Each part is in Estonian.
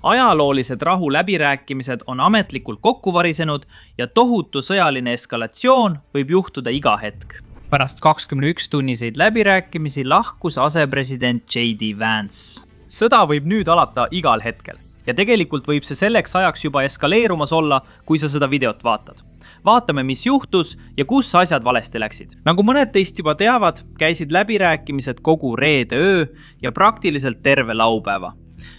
Ajaloolised rahu läbirääkimised on ametlikult kokku varisenud ja tohutu sõjaline eskalatsioon võib juhtuda iga hetk. Pärast 21-tunniseid läbirääkimisi lahkus asepresident J.D. Vance. Sõda võib nüüd alata igal hetkel ja tegelikult võib see selleks ajaks juba eskaleerumas olla, kui sa seda videot vaatad. Vaatame, mis juhtus ja kus asjad valesti läksid. Nagu mõned teist juba teavad, käisid läbirääkimised kogu reede öö ja praktiliselt terve laupäeva.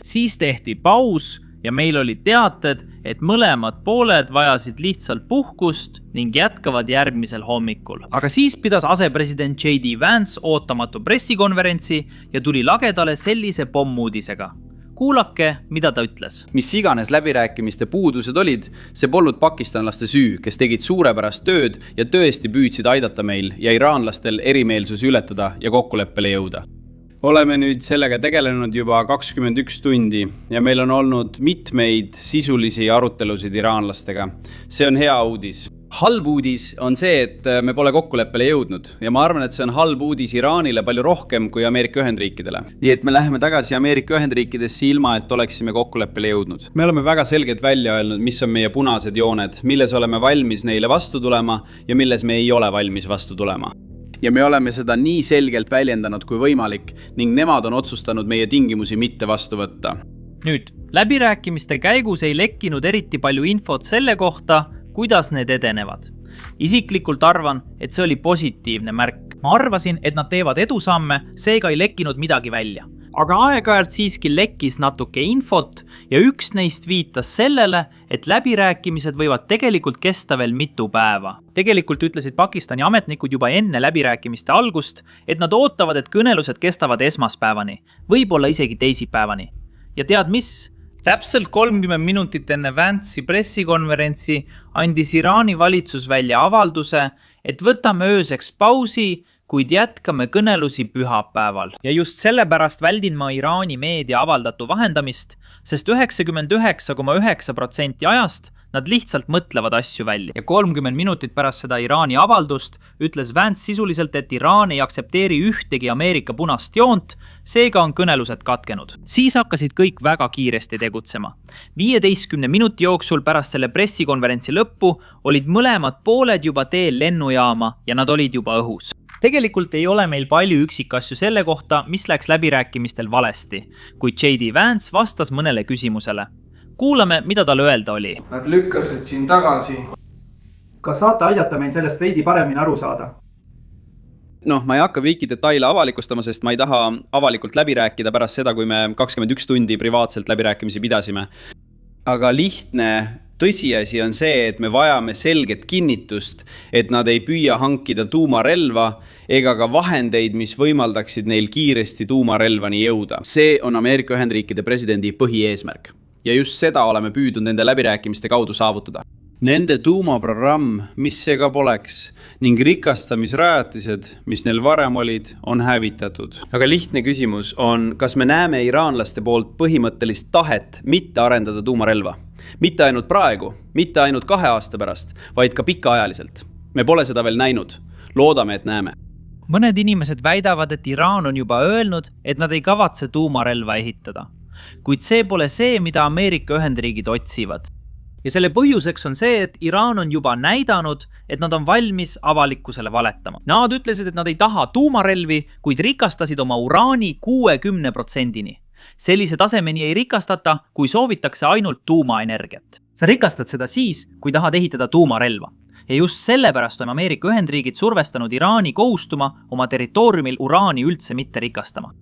Siis tehti paus ja meil oli teated, et mõlemad pooled vajasid lihtsalt puhkust ning jätkavad järgmisel hommikul. Aga siis pidas asepresident J.D. Vance ootamatu pressikonverentsi ja tuli lagedale sellise pommuudisega. Kuulake, mida ta ütles. Mis iganes läbirääkimiste puudused olid, see polnud pakistanlaste süü, kes tegid suurepärast tööd ja tõesti püüdsid aidata meil ja iraanlastel erimeelsusi ületada ja kokkuleppele jõuda. Oleme nüüd sellega tegelenud juba 21 tundi ja meil on olnud mitmeid sisulisi arutelusid iraanlastega. See on hea uudis. Halb uudis on see, et me pole kokkuleppele jõudnud ja ma arvan, et see on halb uudis Iraanile palju rohkem kui Ameerika Ühendriikidele. Nii et me läheme tagasi Ameerika Ühendriikidesse ilma, et oleksime kokkuleppele jõudnud. Me oleme väga selgelt välja öelnud, mis on meie punased jooned, milles oleme valmis neile vastu tulema ja milles me ei ole valmis vastu tulema. Ja me oleme seda nii selgelt väljendanud kui võimalik ning nemad on otsustanud meie tingimusi mitte vastu võtta. Nüüd, läbirääkimiste käigus ei lekkinud eriti palju infot selle kohta, kuidas need edenevad. Isiklikult arvan, et see oli positiivne märk. Ma arvasin, et nad teevad edusamme, seega ei lekkinud midagi välja. Aga aeg-ajalt siiski lekkis natuke infot ja üks neist viitas sellele, et läbirääkimised võivad tegelikult kesta veel mitu päeva. Tegelikult ütlesid Pakistani ametnikud juba enne läbirääkimiste algust, et nad ootavad, et kõnelused kestavad esmaspäevani, võib-olla isegi teisipäevani. Ja tead mis? Täpselt 30 minutit enne Vance'i pressikonverentsi andis Iraani valitsus välja avalduse, et võtame ööseks pausi, kuid jätkame kõnelusi pühapäeval. Ja just sellepärast väldin ma Iraani meedia avaldatu vahendamist, sest 99,9% ajast nad lihtsalt mõtlevad asju välja. Ja 30 minutit pärast seda Iraani avaldust ütles Vance sisuliselt, et Iraan ei aktsepteeri ühtegi Ameerika punast joont, seega on kõnelused katkenud. Siis hakkasid kõik väga kiiresti tegutsema. 15 minuti jooksul pärast selle pressikonverentsi lõppu olid mõlemad pooled juba teel lennujaama ja nad olid juba õhus. Tegelikult ei ole meil palju üksikasju selle kohta, mis läks läbirääkimistel valesti, kuid J.D. Vance vastas mõnele küsimusele. Kuulame, mida tal öelda oli. Nad lükkasid siin tagasi. Kas saate aidata meil sellest veidi paremini aru saada? Ma ei hakka kõiki detaile avalikustama, sest ma ei taha avalikult läbi rääkida pärast seda, kui me 21 tundi privaatselt läbirääkimisi pidasime. Aga lihtne tõsiasi on see, et me vajame selget kinnitust, et nad ei püüa hankida tuumarelva ega ka vahendeid, mis võimaldaksid neil kiiresti tuumarelvani jõuda. See on Ameerika Ühendriikide presidendi põhieesmärk. Ja just seda oleme püüdnud nende läbirääkimiste kaudu saavutada. Nende tuumaprogramm, mis see ka poleks, ning rikastamisrajatised, mis neil varem olid, on hävitatud. Aga lihtne küsimus on, kas me näeme iraanlaste poolt põhimõttelist tahet mitte arendada tuumarelva? Mitte ainult praegu, mitte ainult 2 aasta pärast, vaid ka pikaajaliselt. Me pole seda veel näinud. Loodame, et näeme. Mõned inimesed väidavad, et Iraan on juba öelnud, et nad ei kavatse tuumarelva ehitada. Kuid see pole see, mida Ameerika Ühendriigid otsivad. Ja selle põhjuseks on see, et Iraan on juba näidanud, et nad on valmis avalikkusele valetama. Nad ütlesid, et nad ei taha tuumarelvi, kuid rikastasid oma uraani 60%-ni. Sellise tasemeni ei rikastata, kui soovitakse ainult tuumaenergiat. Sa rikastad seda siis, kui tahad ehitada tuumarelva. Ja just sellepärast on Ameerika Ühendriigid survestanud Iraani kohustuma oma territooriumil uraani üldse mitte rikastama.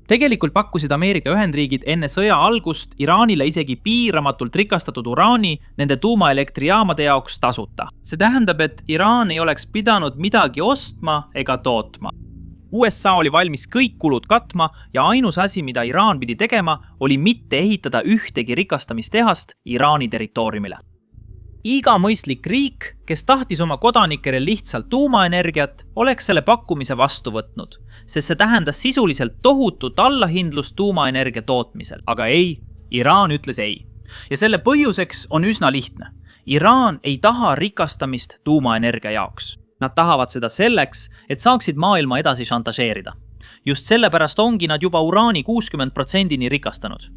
Tegelikult pakkusid Ameerika Ühendriigid enne sõja algust Iraanile isegi piiramatult rikastatud uraani nende tuumaelektrijaamade jaoks tasuta. See tähendab, et Iraan ei oleks pidanud midagi ostma ega tootma. USA oli valmis kõik kulud katma ja ainus asi, mida Iraan pidi tegema, oli mitte ehitada ühtegi rikastamistehast Iraani territooriumile. Iga mõistlik riik, kes tahtis oma kodanikele lihtsalt tuumaenergiat, oleks selle pakkumise vastu võtnud, sest see tähendas sisuliselt tohutut allahindlust tuumaenergia tootmisel. Aga ei, Iraan ütles ei. Ja selle põhjuseks on üsna lihtne. Iraan ei taha rikastamist tuumaenergia jaoks. Nad tahavad seda selleks, et saaksid maailma edasi šantažeerida. Just sellepärast ongi nad juba uraani 60%-ni rikastanud.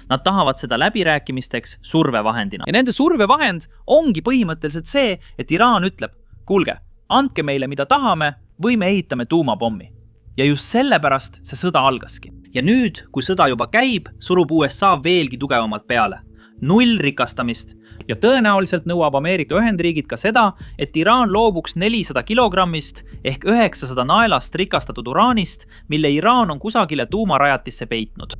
Nad tahavad seda läbirääkimisteks survevahendina. Ja nende survevahend ongi põhimõtteliselt see, et Iraan ütleb, kuulge, andke meile mida tahame või me ehitame tuumapommi. Ja just sellepärast see sõda algaski. Ja nüüd, kui sõda juba käib, surub USA veelgi tugevamalt peale. 0 rikastamist. Ja tõenäoliselt nõuab Ameerika Ühendriigid ka seda, et Iraan loobuks 400 kilogrammist ehk 900 naelast rikastatud uraanist, mille Iraan on kusagile tuumarajatisse peitnud.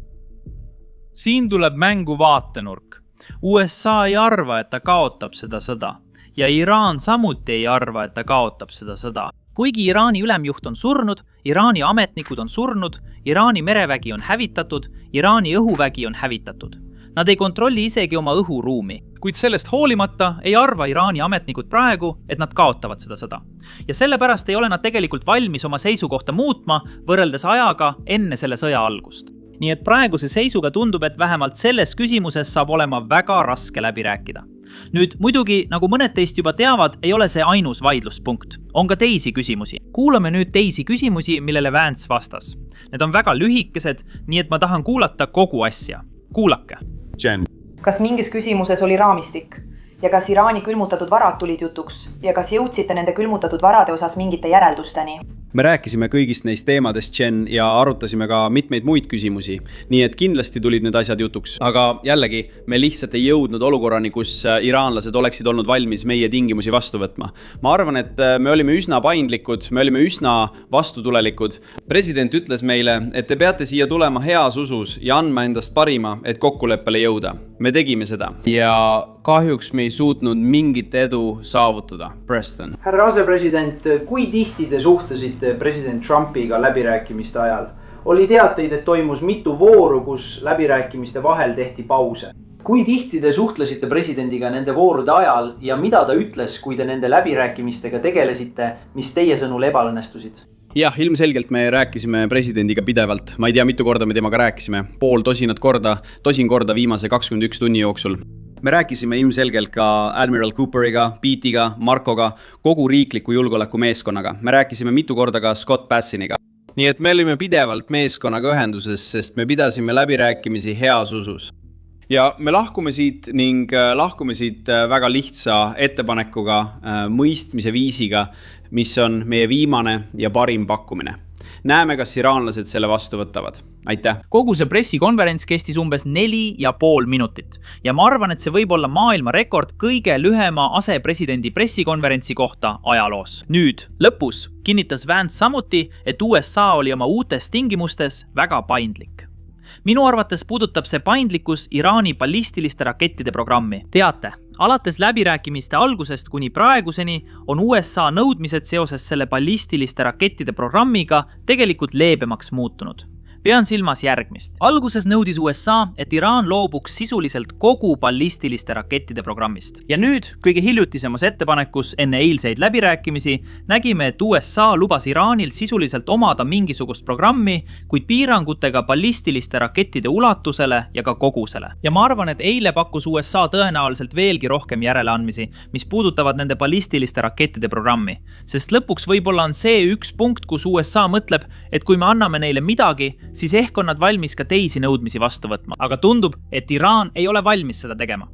Siin tuleb mängu vaatenurk. USA ei arva, et ta kaotab seda sõda. Ja Iraan samuti ei arva, et ta kaotab seda sõda. Kuigi Iraani ülemjuht on surnud, Iraani ametnikud on surnud, Iraani merevägi on hävitatud, Iraani õhuvägi on hävitatud. Nad ei kontrolli isegi oma õhuruumi. Kuid sellest hoolimata ei arva Iraani ametnikud praegu, et nad kaotavad seda sõda. Ja sellepärast ei ole nad tegelikult valmis oma seisukohta muutma võrreldes ajaga enne selle sõja algust. Nii et praeguse seisuga tundub, et vähemalt selles küsimuses saab olema väga raske läbi rääkida. Nüüd muidugi, nagu mõned teist juba teavad, ei ole see ainus vaidluspunkt. On ka teisi küsimusi. Kuulame nüüd teisi küsimusi, millele Vance vastas. Need on väga lühikesed, nii et ma tahan kuulata kogu asja. Kuulake. Jen. Kas mingis küsimuses oli raamistik? Ja kas Iraani külmutatud varad tulid jutuks? Ja kas jõudsite nende külmutatud varade osas mingite järeldusteni? Me rääkisime kõigist neist teemadest, Jen, ja arutasime ka mitmeid muid küsimusi. Nii et kindlasti tulid need asjad jutuks. Aga jällegi, me lihtsalt ei jõudnud olukorrani, kus iraanlased oleksid olnud valmis meie tingimusi vastu võtma. Ma arvan, et me olime üsna paindlikud, me olime üsna vastutulelikud. President ütles meile, et te peate siia tulema heas usus ja andma endast parima, et kokkuleppele jõuda. Me tegime seda. Ja kahjuks me ei suutnud mingit edu saavutada. Preston. Härra asepresident, kui tihti te suhtlesite president Trumpiga läbirääkimiste ajal? Oli teateid, et toimus mitu vooru, kus läbirääkimiste vahel tehti pause. Kui tihti te suhtlesite presidendiga nende voorude ajal ja mida ta ütles, kui te nende läbirääkimistega tegelesite, mis teie sõnul ebaõnnestusid? Jah, ilmselgelt me rääkisime presidendiga pidevalt. Ma ei tea, mitu korda me temaga rääkisime. Tosin korda viimase 21 tunni jooksul. Me rääkisime ilmselgelt ka Admiral Cooperiga, Pete'iga, Markoga, kogu riikliku julgeoleku meeskonnaga. Me rääkisime mitu korda ka Scott Bassiniga. Nii et me olime pidevalt meeskonnaga ühenduses, sest me pidasime läbirääkimisi heas usus. Ja me lahkume siit väga lihtsa ettepanekuga, mõistmise viisiga, mis on meie viimane ja parim pakkumine. Näeme, kas iraanlased selle vastu võtavad. Aitäh! Kogu see pressikonverents kestis umbes 4,5 minutit. Ja ma arvan, et see võib olla maailma rekord kõige lühema asepresidendi pressikonverentsi kohta ajaloos. Nüüd, lõpus kinnitas Vance samuti, et USA oli oma uutes tingimustes väga paindlik. Minu arvates puudutab see paindlikkus Iraani ballistiliste rakettide programmi. Teate, alates läbirääkimiste algusest kuni praeguseni on USA nõudmised seoses selle ballistiliste rakettide programmiga tegelikult leebemaks muutunud. Pean silmas järgmist. Alguses nõudis USA, et Iraan loobuks sisuliselt kogu ballistiliste rakettide programmist. Ja nüüd, kõige hiljutisemas ettepanekus enne eilseid läbirääkimisi, nägime, et USA lubas Iraanil sisuliselt omada mingisugust programmi, kuid piirangutega ballistiliste rakettide ulatusele ja ka kogusele. Ja ma arvan, et eile pakkus USA tõenäoliselt veelgi rohkem järeleandmisi, mis puudutavad nende ballistiliste rakettide programmi. Sest lõpuks võib-olla on see üks punkt, kus USA mõtleb, et kui me anname neile midagi, siis ehk on nad valmis ka teisi nõudmisi vastu võtma. Aga tundub, et Iraan ei ole valmis seda tegema.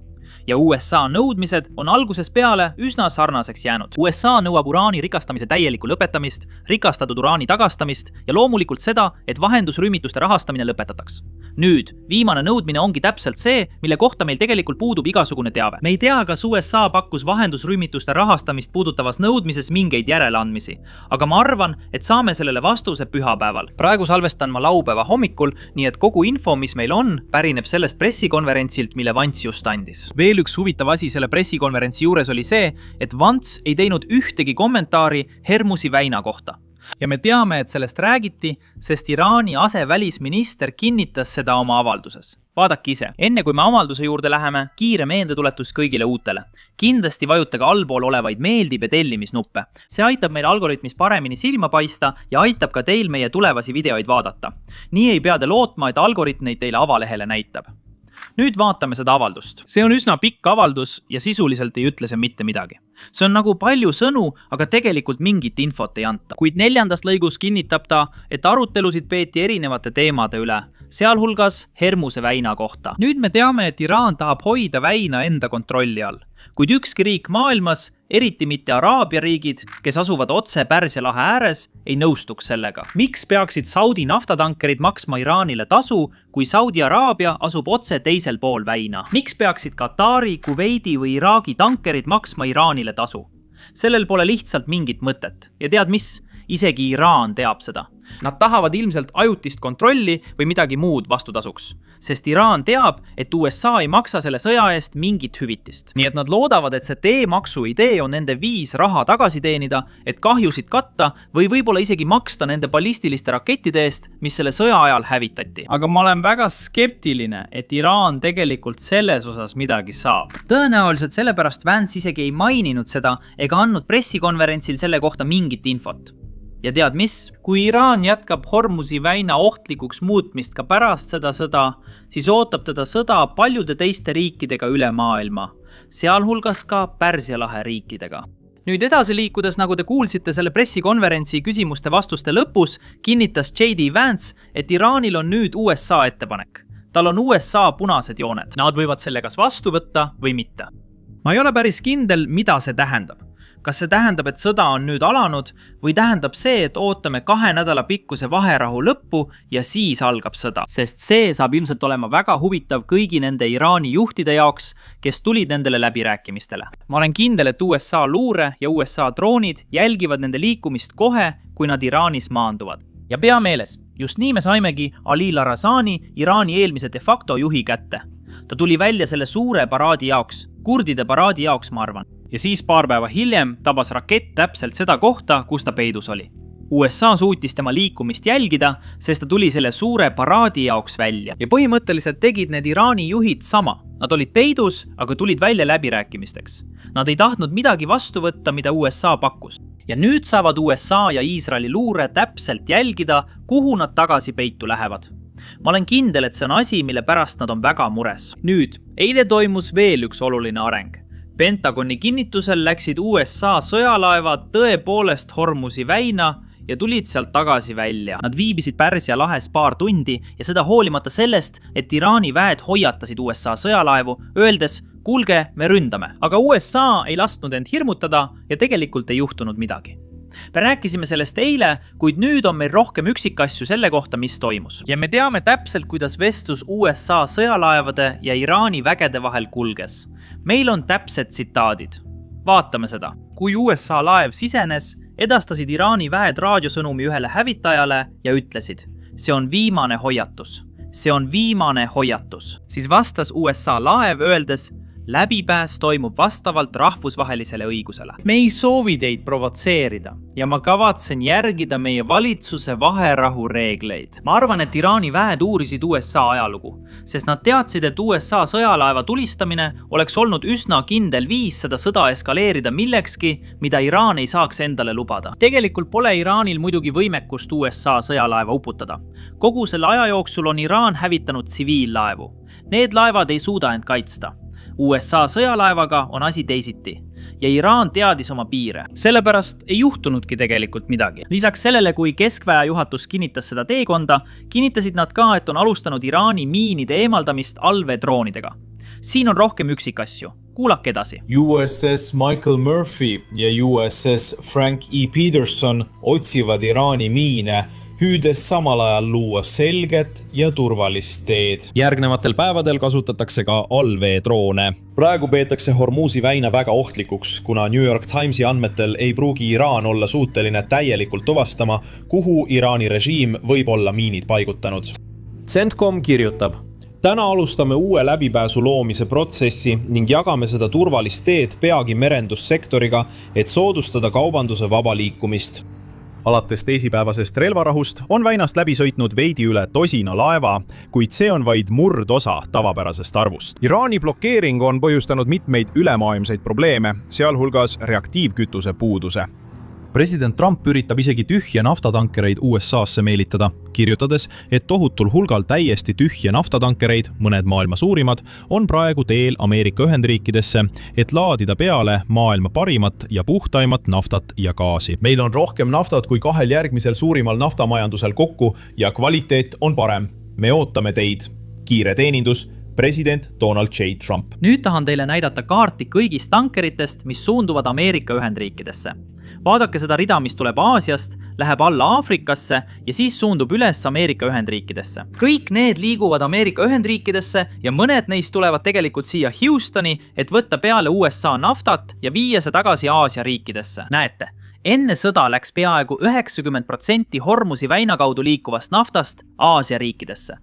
Ja USA nõudmised on algusest peale üsna sarnaseks jäänud. USA nõuab uraani rikastamise täielikku lõpetamist, rikastatud uraani tagastamist ja loomulikult seda, et vahendusrühmituste rahastamine lõpetataks. Nüüd, viimane nõudmine ongi täpselt see, mille kohta meil tegelikult puudub igasugune teave. Me ei tea, kas USA pakkus vahendusrühmituste rahastamist puudutavas nõudmises mingeid järeleandmisi, aga ma arvan, et saame sellele vastuse pühapäeval. Praegu salvestan ma laupäeva hommikul, nii et kogu info, mis meil on, pärineb sellest pressikonverentsilt, mille Vance just andis. Veel üks huvitav asi selle pressikonverentsi juures oli see, et Vance ei teinud ühtegi kommentaari Hermusi väina kohta. Ja me teame, et sellest räägiti, sest Iraani asevälisminister kinnitas seda oma avalduses. Vaadake ise. Enne kui me avalduse juurde läheme, kiire meeldetuletus kõigile uutele. Kindlasti vajutage allpool olevaid meeldib ja tellimisnuppe. See aitab meil algoritmis paremini silma paista ja aitab ka teil meie tulevasi videoid vaadata. Nii ei pea te lootma, et algoritm neid teile avalehele näitab. nüüd vaatame seda avaldust. See on üsna pikk avaldus ja sisuliselt ei ütle see mitte midagi. See on nagu palju sõnu, aga tegelikult mingit infot ei anta. Kuid 4. lõigus kinnitab ta, et arutelusid peeti erinevate teemade üle, sealhulgas Hormuse väina kohta. Nüüd me teame, et Iraan tahab hoida väina enda kontrolli all. Kuid ükski riik maailmas, eriti mitte Araabia riigid, kes asuvad otse Pärsia lahe ääres, ei nõustuks sellega. Miks peaksid Saudi naftatankerid maksma Iraanile tasu, kui Saudi Araabia asub otse teisel pool väina? Miks peaksid Katari, Kuveidi või Iraagi tankerid maksma Iraanile tasu? Sellel pole lihtsalt mingit mõtet. Ja tead mis? Isegi Iraan teab seda. Nad tahavad ilmselt ajutist kontrolli või midagi muud vastutasuks, sest Iraan teab, et USA ei maksa selle sõja eest mingit hüvitist. Nii et nad loodavad, et see teemaksu idee on nende viis raha tagasi teenida, et kahjusid katta või võib-olla isegi maksta nende ballistiliste rakettide eest, mis selle sõja ajal hävitati. Aga ma olen väga skeptiline, et Iraan tegelikult selles osas midagi saab. Tõenäoliselt sellepärast Vance isegi ei maininud seda ega andnud pressikonverentsil selle kohta mingit infot. Ja tead mis? Kui Iraan jätkab Hormuzi väina ohtlikuks muutmist ka pärast seda sõda, siis ootab teda sõda paljude teiste riikidega üle maailma, sealhulgas ka Pärsia lahe riikidega. Nüüd edasi liikudes, nagu te kuulsite selle pressikonverentsi küsimuste-vastuste lõpus, kinnitas J.D. Vance, et Iraanil on nüüd USA ettepanek. Tal on USA punased jooned. Nad võivad selle kas vastu võtta või mitte. Ma ei ole päris kindel, mida see tähendab. Kas see tähendab, et sõda on nüüd alanud või tähendab see, et ootame 2 nädala pikkuse vaherahu lõppu ja siis algab sõda? Sest see saab ilmselt olema väga huvitav kõigi nende Iraani juhtide jaoks, kes tulid nendele läbirääkimistele. Ma olen kindel, et USA luure ja USA droonid jälgivad nende liikumist kohe, kui nad Iraanis maanduvad. Ja pea meeles, just nii me saimegi Ali Larazani, Iraani eelmise de facto juhi kätte. Ta tuli välja selle suure paraadi jaoks, kurdide paraadi jaoks, ma arvan. Ja siis paar päeva hiljem tabas rakett täpselt seda kohta, kus ta peidus oli. USA suutis tema liikumist jälgida, sest ta tuli selle suure paraadi jaoks välja. Ja põhimõtteliselt tegid need Iraani juhid sama. Nad olid peidus, aga tulid välja läbirääkimisteks. Nad ei tahtnud midagi vastu võtta, mida USA pakkus. Ja nüüd saavad USA ja Iisraeli luure täpselt jälgida, kuhu nad tagasi peitu lähevad. Ma olen kindel, et see on asi, mille pärast nad on väga mures. Nüüd, eile toimus veel üks oluline areng. Pentagoni kinnitusel läksid USA sõjalaevad tõepoolest Hormuzi väina ja tulid sealt tagasi välja. Nad viibisid Pärsia lahes paar tundi ja seda hoolimata sellest, et Iraani väed hoiatasid USA sõjalaevu, öeldes, kuulge, me ründame. Aga USA ei lasknud end hirmutada ja tegelikult ei juhtunud midagi. Me rääkisime sellest eile, kuid nüüd on meil rohkem üksikasju selle kohta, mis toimus. Ja me teame täpselt, kuidas vestlus USA sõjalaevade ja Iraani vägede vahel kulges. Meil on täpsed tsitaadid. Vaatame seda. Kui USA laev sisenes, edastasid Iraani väed raadiosõnumi ühele hävitajale ja ütlesid, see on viimane hoiatus. See on viimane hoiatus. Siis vastas USA laev öeldes, läbipääs toimub vastavalt rahvusvahelisele õigusele. Me ei soovi teid provotseerida ja ma kavatsen järgida meie valitsuse vaherahu reegleid. Ma arvan, et Iraani väed uurisid USA ajalugu, sest nad teadsid, et USA sõjalaeva tulistamine oleks olnud üsna kindel viis seda sõda eskaleerida millekski, mida Iraan ei saaks endale lubada. Tegelikult pole Iraanil muidugi võimekust USA sõjalaeva uputada. Kogu selle aja jooksul on Iraan hävitanud tsiviillaevu. Need laevad ei suuda end kaitsta. USA sõjalaevaga on asi teisiti ja Iraan teadis oma piire. Sellepärast ei juhtunudki tegelikult midagi. Lisaks sellele, kui keskväe juhatus kinnitas seda teekonda, kinnitasid nad ka, et on alustanud Iraani miinide eemaldamist allveedroonidega. Siin on rohkem üksikasju. Kuulake edasi. USS Michael Murphy ja USS Frank E. Peterson otsivad Iraani miine, hüüdes samal ajal luua selget ja turvalist teed. Järgnevatel päevadel kasutatakse ka allveedroone. Praegu peetakse Hormuzi väina väga ohtlikuks, kuna New York Timesi andmetel ei pruugi Iraan olla suuteline täielikult tuvastama, kuhu Iraani režiim võib olla miinid paigutanud. CENTCOM kirjutab. Täna alustame uue läbipääsu loomise protsessi ning jagame seda turvalist teed peagi merendussektoriga, et soodustada kaubanduse vaba liikumist. Alates teisipäevasest relvarahust on väinast läbi sõitnud veidi üle 10 laeva, kuid see on vaid murdosa tavapärasest arvust. Iraani blokeering on põhjustanud mitmeid ülemaailmseid probleeme, sealhulgas reaktiivkütuse puuduse. president Trump üritab isegi tühje naftatankereid USA-sse meelitada, kirjutades, et tohutul hulgal täiesti tühje naftatankereid, mõned maailma suurimad, on praegu teel Ameerika Ühendriikidesse, et laadida peale maailma parimat ja puhtaimat naftat ja gaasi. Meil on rohkem naftat kui 2 järgmisel suurimal naftamajandusel kokku ja kvaliteet on parem. Me ootame teid. Kiire teenindus, president Donald J. Trump. Nüüd tahan teile näidata kaarti kõigist tankeritest, mis suunduvad Ameerika Ühendriikidesse. Vaadake seda rida, mis tuleb Aasiast, läheb alla Aafrikasse ja siis suundub üles Ameerika Ühendriikidesse. Kõik need liiguvad Ameerika Ühendriikidesse ja mõned neist tulevad tegelikult siia Houstoni, et võtta peale USA naftat ja viia see tagasi Aasia riikidesse. Näete, enne sõda läks peaaegu 90% Hormusi väina kaudu liikuvast naftast Aasia riikidesse.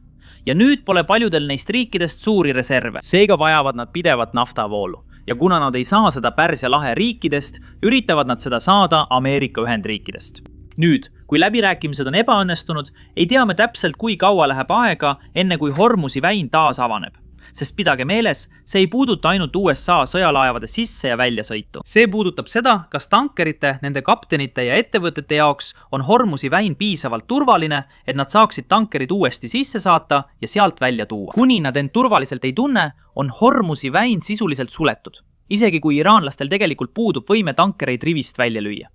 Ja nüüd pole paljudel neist riikidest suuri reserve, seega vajavad nad pidevat naftavoolu. Ja kuna nad ei saa seda Pärsia lahe riikidest, üritavad nad seda saada Ameerika Ühendriikidest. Nüüd, kui läbirääkimised on ebaõnnestunud, ei tea me täpselt, kui kaua läheb aega, enne kui Hormusi väin taas avaneb. Sest pidage meeles, see ei puuduta ainult USA sõjalaevade sisse ja väljasõitu. See puudutab seda, kas tankerite, nende kaptenite ja ettevõtete jaoks on Hormusi väin piisavalt turvaline, et nad saaksid tankerid uuesti sisse saata ja sealt välja tuua. Kuni nad end turvaliselt ei tunne, on Hormusi väin sisuliselt suletud. Isegi kui iraanlastel tegelikult puudub võime tankereid rivist välja lüüa.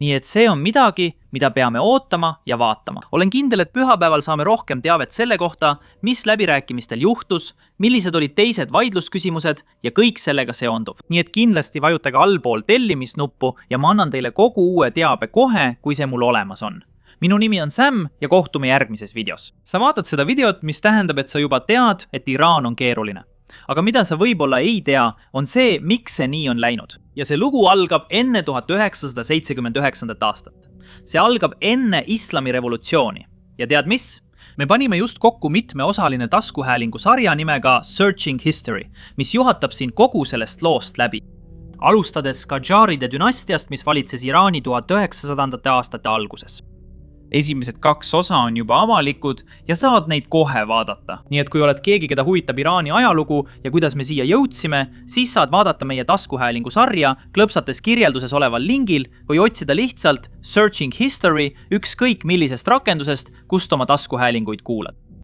Nii et see on midagi, mida peame ootama ja vaatama. Olen kindel, et pühapäeval saame rohkem teavet selle kohta, mis läbirääkimistel juhtus, millised olid teised vaidlusküsimused ja kõik sellega seonduv. Nii et kindlasti vajutage allpool tellimisnuppu ja ma annan teile kogu uue teabe kohe, kui see mul olemas on. Minu nimi on Sam ja kohtume järgmises videos. Sa vaatad seda videot, mis tähendab, et sa juba tead, et Iraan on keeruline. Aga mida sa võib-olla ei tea, on see, miks see nii on läinud. Ja see lugu algab enne 1979. aastat. See algab enne islami revolutsiooni. Ja tead mis? Me panime just kokku mitmeosaline taskuhäälingu sarja nimega Searching History, mis juhatab siin kogu sellest loost läbi. Alustades Qajaride dünastiast, mis valitses Iraani 1900. aastate alguses. Esimesed 2 osa on juba avalikud ja saad neid kohe vaadata. Nii et kui oled keegi, keda huvitab Iraani ajalugu ja kuidas me siia jõudsime, siis saad vaadata meie taskuhäälingu sarja klõpsates kirjelduses oleval lingil või otsida lihtsalt Searching History ükskõik millisest rakendusest, kust oma taskuhäälinguid kuulad.